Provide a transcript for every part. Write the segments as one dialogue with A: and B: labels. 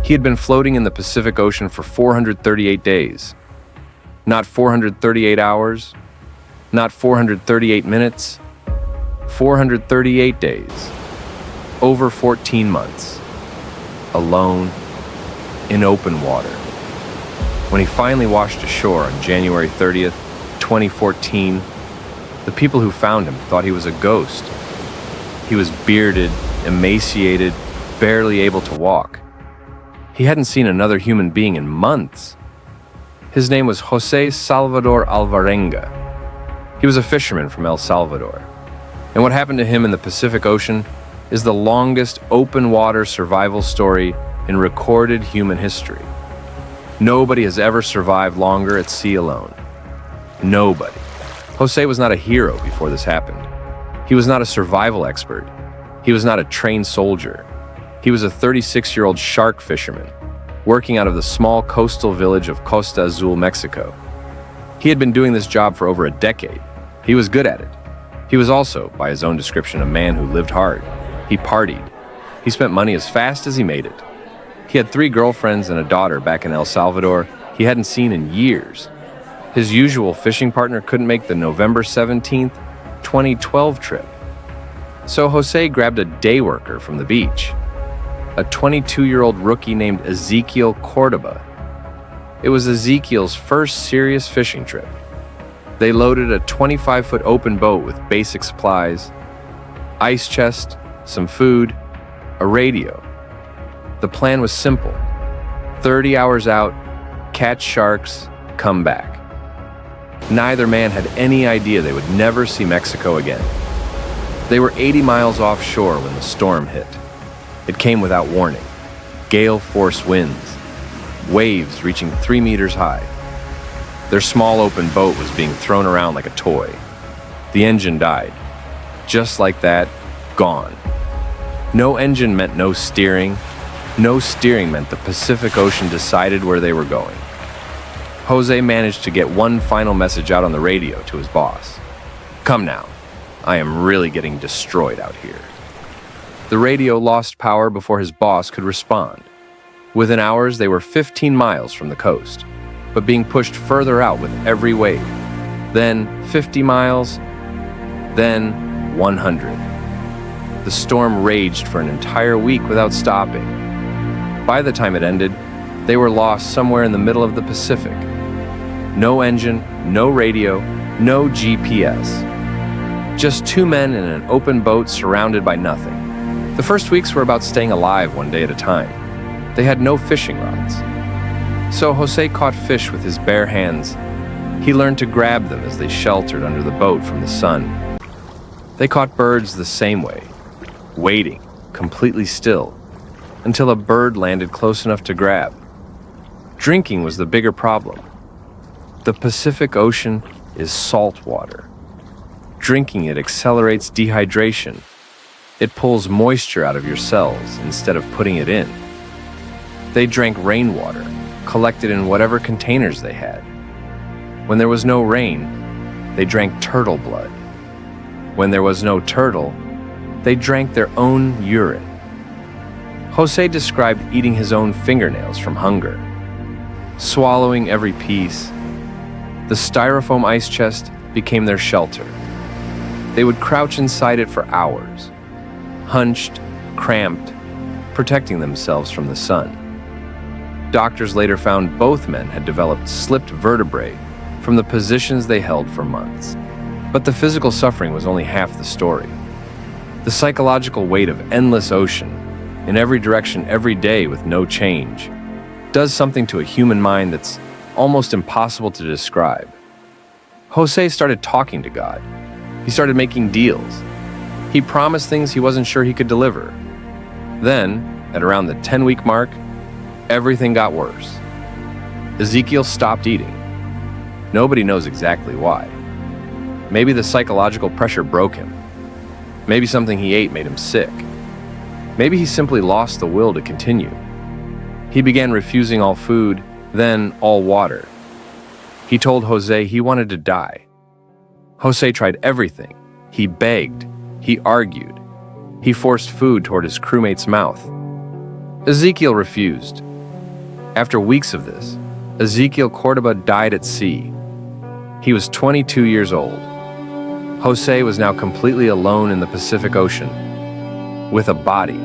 A: He had been floating in the Pacific Ocean for 438 days. Not 438 hours, not 438 minutes, 438 days. Over 14 months. Alone, in open water. When he finally washed ashore on January 30th, 2014, the people who found him thought he was a ghost. He was bearded, emaciated, barely able to walk. He hadn't seen another human being in months. His name was Jose Salvador Alvarenga. He was a fisherman from El Salvador. And what happened to him in the Pacific Ocean is the longest open water survival story in recorded human history. Nobody has ever survived longer at sea alone. Nobody. Jose was not a hero before this happened. He was not a survival expert. He was not a trained soldier. He was a 36-year-old shark fisherman, working out of the small coastal village of Costa Azul, Mexico. He had been doing this job for over a decade. He was good at it. He was also, by his own description, a man who lived hard. He partied. He spent money as fast as he made it. He had 3 girlfriends and a daughter back in El Salvador he hadn't seen in years. His usual fishing partner couldn't make the November 17th, 2012 trip. So Jose grabbed a day worker from the beach, a 22-year-old rookie named Ezequiel Cordoba. It was Ezequiel's first serious fishing trip. They loaded a 25-foot open boat with basic supplies, ice chest, some food, a radio. The plan was simple. 30 hours out, catch sharks, come back. Neither man had any idea they would never see Mexico again. They were 80 miles offshore when the storm hit. It came without warning. Gale force winds, waves reaching 3 meters high. Their small open boat was being thrown around like a toy. The engine died. Just like that, gone. No engine meant no steering. No steering meant the Pacific Ocean decided where they were going. Jose managed to get one final message out on the radio to his boss. "Come now. I am really getting destroyed out here." The radio lost power before his boss could respond. Within hours, they were 15 miles from the coast, but being pushed further out with every wave. Then 50 miles, then 100. The storm raged for an entire week without stopping. By the time it ended, they were lost somewhere in the middle of the Pacific. No engine, no radio, no GPS. Just 2 men in an open boat surrounded by nothing. The first weeks were about staying alive one day at a time. They had no fishing rods. So Jose caught fish with his bare hands. He learned to grab them as they sheltered under the boat from the sun. They caught birds the same way, waiting, completely still, until a bird landed close enough to grab. Drinking was the bigger problem. The Pacific Ocean is salt water. Drinking it accelerates dehydration. It pulls moisture out of your cells instead of putting it in. They drank rainwater, collected in whatever containers they had. When there was no rain, they drank turtle blood. When there was no turtle, they drank their own urine. Jose described eating his own fingernails from hunger, swallowing every piece. The styrofoam ice chest became their shelter. They would crouch inside it for hours, hunched, cramped, protecting themselves from the sun. Doctors later found both men had developed slipped vertebrae from the positions they held for months. But the physical suffering was only half the story. The psychological weight of endless ocean, in every direction every day with no change, does something to a human mind that's almost impossible to describe. Jose started talking to God. He started making deals. He promised things he wasn't sure he could deliver. Then, at around the 10-week mark, everything got worse. Ezequiel stopped eating. Nobody knows exactly why. Maybe the psychological pressure broke him. Maybe something he ate made him sick. Maybe he simply lost the will to continue. He began refusing all food, then all water. He told Jose he wanted to die. Jose tried everything. He begged. He argued. He forced food toward his crewmate's mouth. Ezequiel refused. After weeks of this, Ezequiel Cordoba died at sea. He was 22 years old. Jose was now completely alone in the Pacific Ocean, with a body.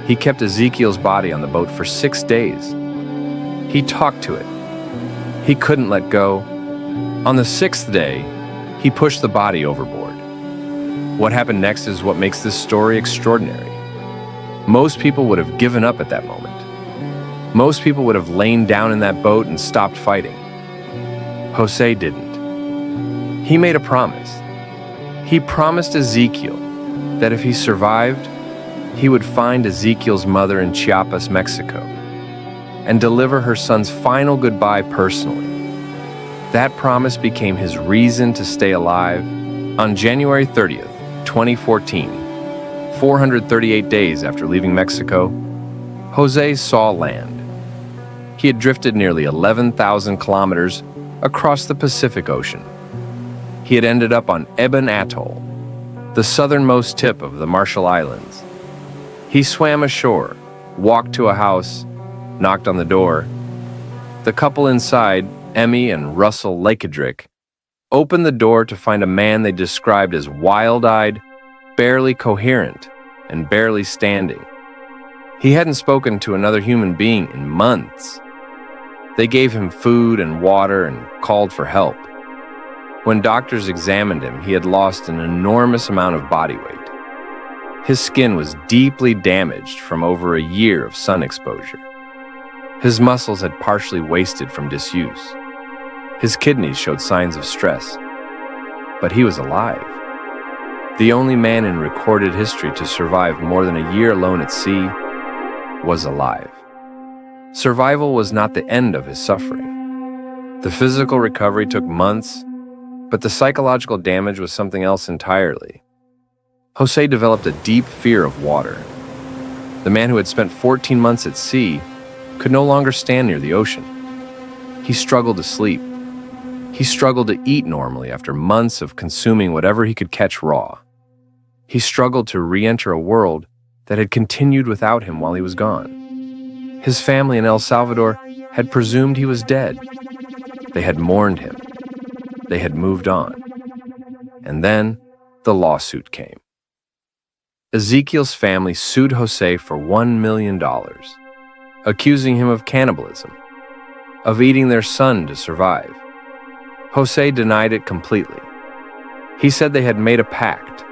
A: He kept Ezequiel's body on the boat for 6 days. He talked to it. He couldn't let go. On the 6th day, he pushed the body overboard. What happened next is what makes this story extraordinary. Most people would have given up at that moment. Most people would have lain down in that boat and stopped fighting. Jose didn't. He made a promise. He promised Ezequiel that if he survived, he would find Ezequiel's mother in Chiapas, Mexico, and deliver her son's final goodbye personally. That promise became his reason to stay alive. On January 30th, 2014, 438 days after leaving Mexico, Jose saw land. He had drifted nearly 11,000 kilometers across the Pacific Ocean. He had ended up on Ebon Atoll, the southernmost tip of the Marshall Islands. He swam ashore, walked to a house, knocked on the door. The couple inside, Emmy and Russell Lakedrick, opened the door to find a man they described as wild-eyed, barely coherent, and barely standing. He hadn't spoken to another human being in months. They gave him food and water and called for help. When doctors examined him, he had lost an enormous amount of body weight. His skin was deeply damaged from over a year of sun exposure. His muscles had partially wasted from disuse. His kidneys showed signs of stress. But he was alive. The only man in recorded history to survive more than a year alone at sea was alive. Survival was not the end of his suffering. The physical recovery took months, but the psychological damage was something else entirely. Jose developed a deep fear of water. The man who had spent 14 months at sea could no longer stand near the ocean. He struggled to sleep. He struggled to eat normally after months of consuming whatever he could catch raw. He struggled to re-enter a world that had continued without him while he was gone. His family in El Salvador had presumed he was dead. They had mourned him. They had moved on. And then the lawsuit came. Ezequiel's family sued Jose for $1 million, accusing him of cannibalism, of eating their son to survive. Jose denied it completely. He said they had made a pact,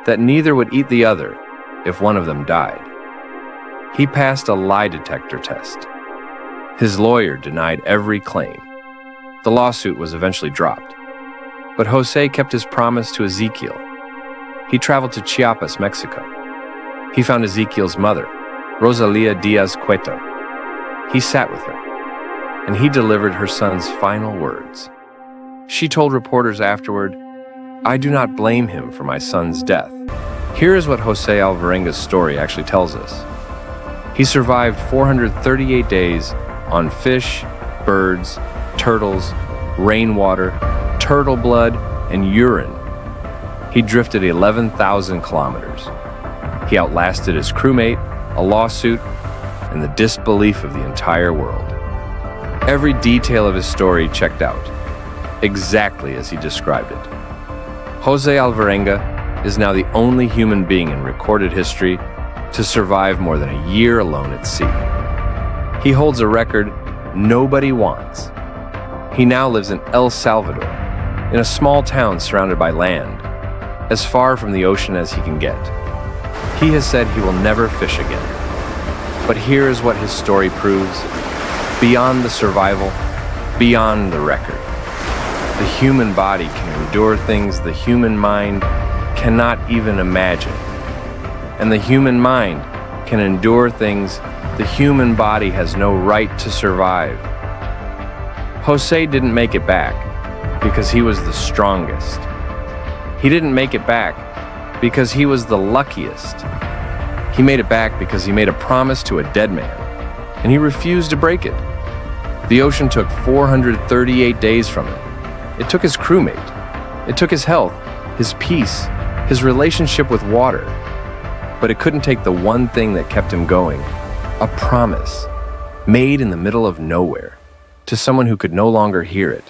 A: that neither would eat the other if one of them died. He passed a lie detector test. His lawyer denied every claim. The lawsuit was eventually dropped. But Jose kept his promise to Ezequiel. He traveled to Chiapas, Mexico. He found Ezequiel's mother, Rosalia Diaz Cueto. He sat with her, and he delivered her son's final words. She told reporters afterward, "I do not blame him for my son's death." Here is what Jose Alvarenga's story actually tells us. He survived 438 days on fish, birds, turtles, rainwater, turtle blood, and urine. He drifted 11,000 kilometers. He outlasted his crewmate, a lawsuit, and the disbelief of the entire world. Every detail of his story checked out, exactly as he described it. Jose Alvarenga is now the only human being in recorded history to survive more than a year alone at sea. He holds a record nobody wants. He now lives in El Salvador, in a small town surrounded by land, as far from the ocean as he can get. He has said he will never fish again. But here is what his story proves. Beyond the survival, beyond the record, the human body can endure things the human mind cannot even imagine. And the human mind can endure things the human body has no right to survive. Jose didn't make it back because he was the strongest. He didn't make it back because he was the luckiest. He made it back because he made a promise to a dead man, and he refused to break it. The ocean took 438 days from him. It took his crewmate. It took his health, his peace, his relationship with water. But it couldn't take the one thing that kept him going, a promise made in the middle of nowhere, to someone who could no longer hear it.